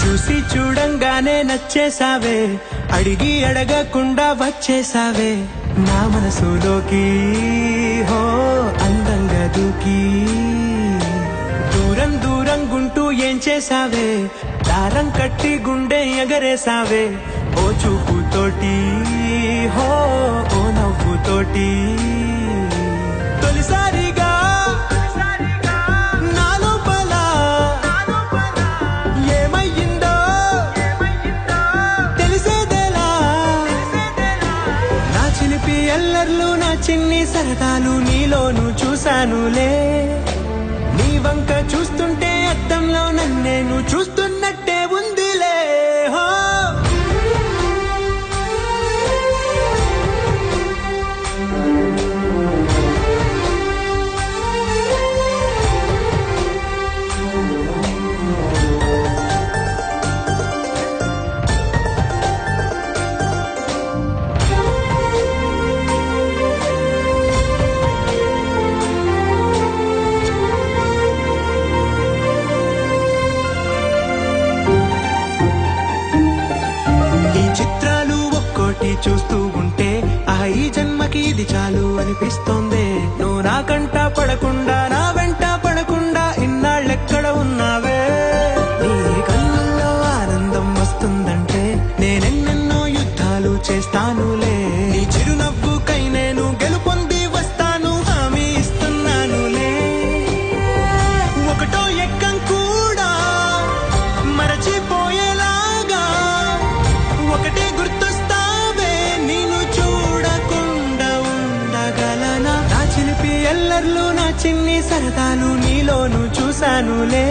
చూసి చూడంగానే నచ్చేసావే, అడిగి అడగకుండా వచ్చేసావే నా మనసులోకి, హో అందంగా దూకి. దూరం దూరం గుంటూ ఏం చేసావే, దారం కట్టి గుండె ఎగరేసావే ఓ చూపుతోటి, హో ఓ నవ్వుతోటి. తొలిసారిగా ఎల్లర్లు నా చిన్ని సరదాలు నీలోను చూశానులే. నీ వంక చూస్తుంటే అద్దంలో నన్నేను చూస్తున్నట్టే ఉందిలే. హో చూస్తూ ఉంటే ఈ జన్మకి ఇది చాలు అనిపిస్తోంది. నువ్వు నా కంట పడకుండా నా వెంట పడకుండా ఇన్నాళ్ళెక్కడ ఉన్నావే. నీ కళ్ళల్లో ఆనందం వస్తుందంటే నేనెన్నెన్నో యుద్ధాలు చేస్తానులే. నీ చిరునవ్వుకై నేను గెలుపొంది వస్తాను, హామీ ఇస్తున్నానులే. ఒకటో ఎక్కం కూడా మరచిపోయేలాగా ఒకటే గుర్తు ఎల్లర్లు నా చిన్ని సరదాలు నీలోను చూశానులే.